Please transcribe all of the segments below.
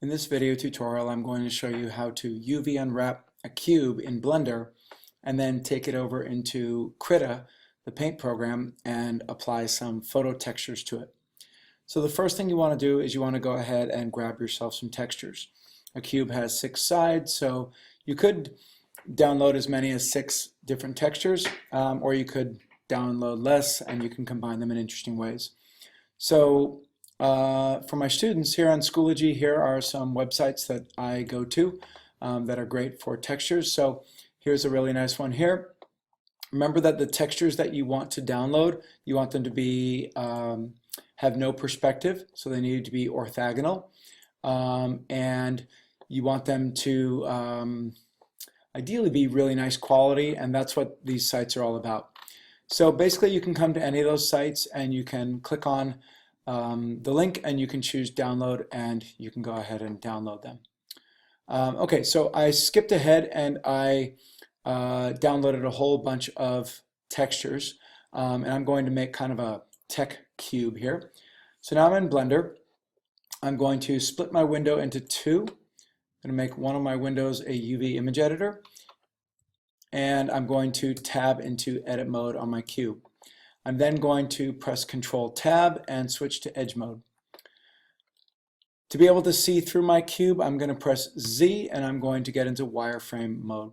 In this video tutorial, I'm going to show you how to UV unwrap a cube in Blender and then take it over into Krita, the paint program, and apply some photo textures to it. So the first thing you want to do is you want to go ahead and grab yourself some textures. A cube has 6 sides, so you could download as many as 6 different textures, or you could download less and you can combine them in interesting ways. So for my students here on Schoology, here are some websites that I go to that are great for textures. So here's a really nice one here. Remember that the textures that you want to download, you want them to be have no perspective, so they need to be orthogonal, and you want them to ideally be really nice quality, and that's what these sites are all about. So basically you can come to any of those sites and you can click on the link and you can choose download and you can go ahead and download them. Okay, so I skipped ahead and I downloaded a whole bunch of textures, and I'm going to make kind of a tech cube here. So now I'm in Blender. I'm going to split my window into 2. I'm going to make one of my windows a UV image editor, and I'm going to tab into edit mode on my cube. I'm then going to press Control Tab and switch to edge mode. To be able to see through my cube, I'm going to press Z and I'm going to get into wireframe mode.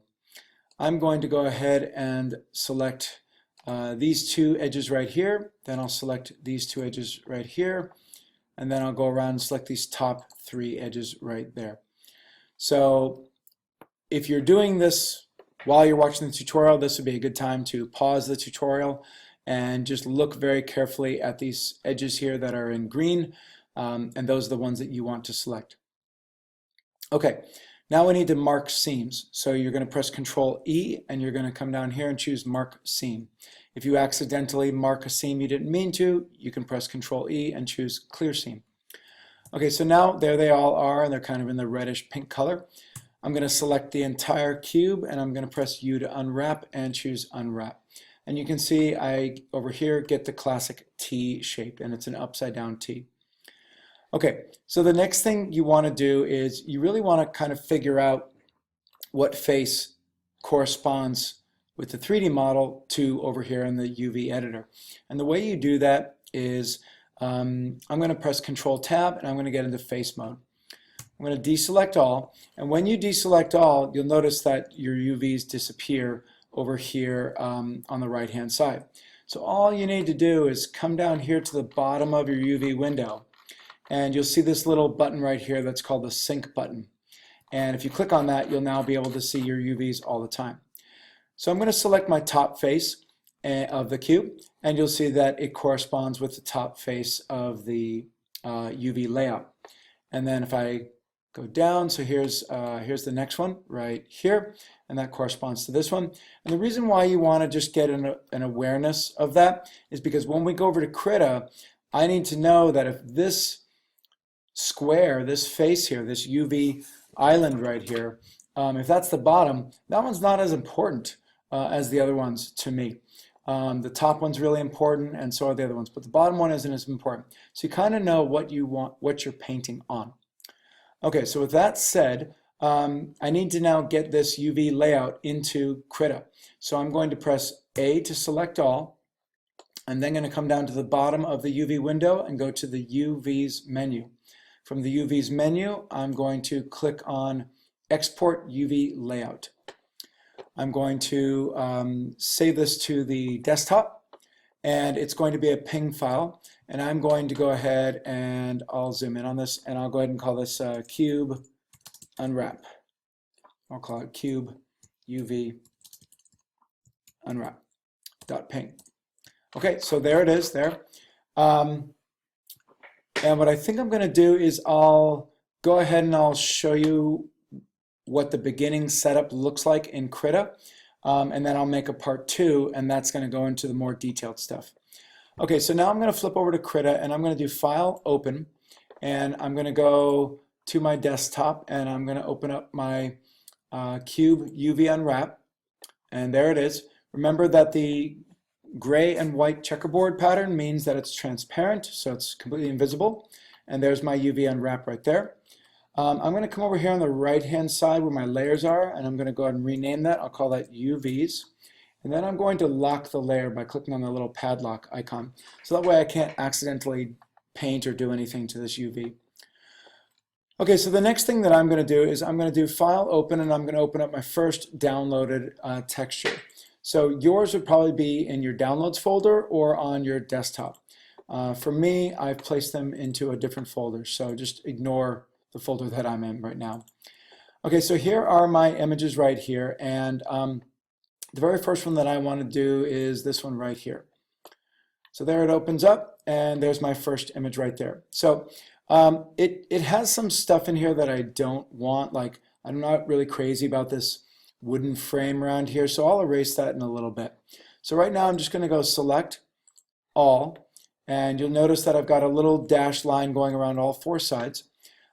I'm going to go ahead and select these 2 edges right here, then I'll select these 2 edges right here, and then I'll go around and select these top 3 edges right there. So if you're doing this while you're watching the tutorial, this would be a good time to pause the tutorial and just look very carefully at these edges here that are in green, and those are the ones that you want to select. Okay, now we need to mark seams. So you're going to press Control E and you're going to come down here and choose Mark Seam. If you accidentally mark a seam you didn't mean to, you can press Control E and choose Clear Seam. Okay, so now there they all are, and they're kind of in the reddish pink color. I'm going to select the entire cube and I'm going to press U to unwrap and choose Unwrap. And you can see I, over here, get the classic T shape, and it's an upside down T. Okay, so the next thing you want to do is you really want to kind of figure out what face corresponds with the 3D model to over here in the UV editor. And the way you do that is I'm going to press Control Tab and I'm going to get into face mode. I'm going to deselect all, and when you deselect all, you'll notice that your UVs disappear over here on the right hand side. So all you need to do is come down here to the bottom of your UV window and you'll see this little button right here that's called the sync button, and if you click on that you'll now be able to see your UVs all the time. So I'm going to select my top face of the cube, and you'll see that it corresponds with the top face of the UV layout. And then if I go down, so here's the next one right here, and that corresponds to this one. And the reason why you want to just get an awareness of that is because when we go over to Krita, I need to know that if this square, this face here, this UV island right here, if that's the bottom, that one's not as important as the other ones to me. The top one's really important, and so are the other ones, but the bottom one isn't as important. So you kind of know what you want, what you're painting on. Okay, so with that said, I need to now get this UV layout into Krita. So I'm going to press A to select all. I'm then going to come down to the bottom of the UV window and go to the UVs menu. From the UVs menu, I'm going to click on Export UV Layout. I'm going to save this to the desktop, and it's going to be a PNG file, and I'm going to go ahead and I'll zoom in on this, and I'll go ahead and call this cube unwrap. I'll call it cube UV unwrap.png. Okay, so there it is there. And what I think I'm going to do is I'll go ahead and I'll show you what the beginning setup looks like in Krita, and then I'll make a part 2, and that's going to go into the more detailed stuff. Okay, so now I'm going to flip over to Krita and I'm going to do File, Open, and I'm going to go to my desktop and I'm going to open up my Cube UV Unwrap, and there it is. Remember that the gray and white checkerboard pattern means that it's transparent, so it's completely invisible, and there's my UV Unwrap right there. I'm going to come over here on the right hand side where my layers are, and I'm going to go ahead and rename that. I'll call that UVs. And then I'm going to lock the layer by clicking on the little padlock icon. So that way I can't accidentally paint or do anything to this UV. Okay, so the next thing that I'm going to do is I'm going to do File, Open, and I'm going to open up my first downloaded texture. So yours would probably be in your Downloads folder or on your desktop. For me, I've placed them into a different folder, so just ignore the folder that I'm in right now. Okay, so here are my images right here, and the very first one that I want to do is this one right here. So there it opens up, and there's my first image right there. So it has some stuff in here that I don't want. Like, I'm not really crazy about this wooden frame around here, so I'll erase that in a little bit. So right now I'm just going to go Select All, and you'll notice that I've got a little dashed line going around all four sides.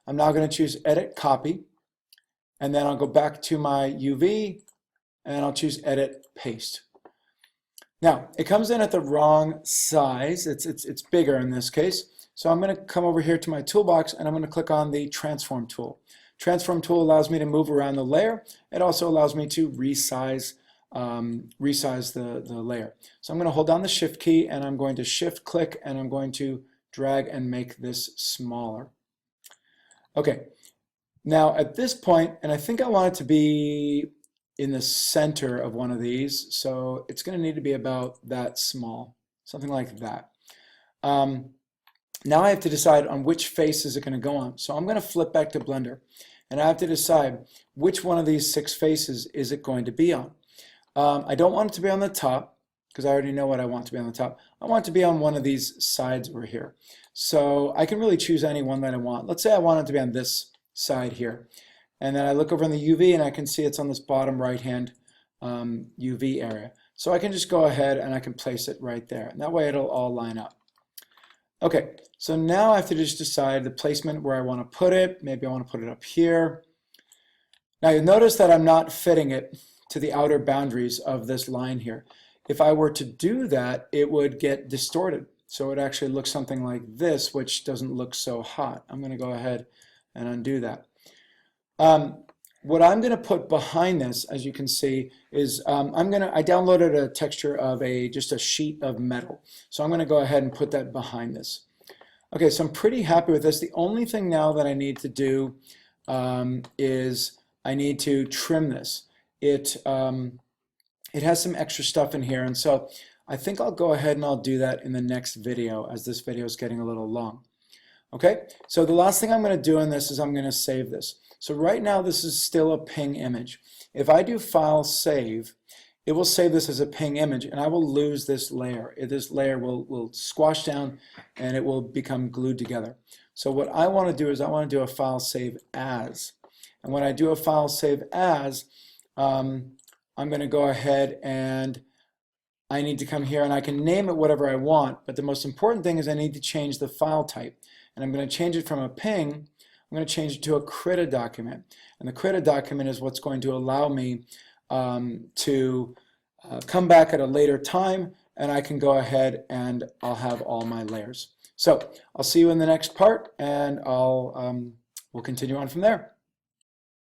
I'm now going to choose Edit Copy, and then I'll go back to my UV, and I'll choose Edit Paste. Now, it comes in at the wrong size. It's bigger in this case. So I'm going to come over here to my toolbox, and I'm going to click on the Transform tool. Transform tool allows me to move around the layer. It also allows me to resize the layer. So I'm going to hold down the Shift key, and I'm going to Shift click, and I'm going to drag and make this smaller. Okay, now at this point, and I think I want it to be in the center of one of these, so it's going to need to be about that small, something like that. Now I have to decide on which face is it going to go on. So I'm going to flip back to Blender, and I have to decide which one of these 6 faces is it going to be on. I don't want it to be on the top, because I already know what I want to be on the top. I want it to be on one of these sides over here. So I can really choose any one that I want. Let's say I want it to be on this side here. And then I look over in the UV, and I can see it's on this bottom right-hand UV area. So I can just go ahead and I can place it right there. And that way it'll all line up. Okay, so now I have to just decide the placement where I want to put it. Maybe I want to put it up here. Now you'll notice that I'm not fitting it to the outer boundaries of this line here. If I were to do that, it would get distorted. So it actually looks something like this, which doesn't look so hot. I'm going to go ahead and undo that. What I'm going to put behind this, as you can see, is I downloaded a texture of just a sheet of metal. So I'm going to go ahead and put that behind this. Okay, so I'm pretty happy with this. The only thing now that I need to do is I need to trim this. It has some extra stuff in here, and so I think I'll go ahead and I'll do that in the next video, as this video is getting a little long. Okay, so the last thing I'm going to do in this is I'm going to save this. So right now this is still a ping image. If I do File, Save, it will save this as a ping image, and I will lose this layer. This layer will squash down, and it will become glued together. So what I want to do is I want to do a File, Save As. And when I do a File, Save As, I'm going to go ahead and I need to come here, and I can name it whatever I want, but the most important thing is I need to change the file type. And I'm going to change it from a ping, I'm going to change it to a CRITA document. And the CRITA document is what's going to allow me to come back at a later time, and I can go ahead and I'll have all my layers. So I'll see you in the next part, and we'll continue on from there.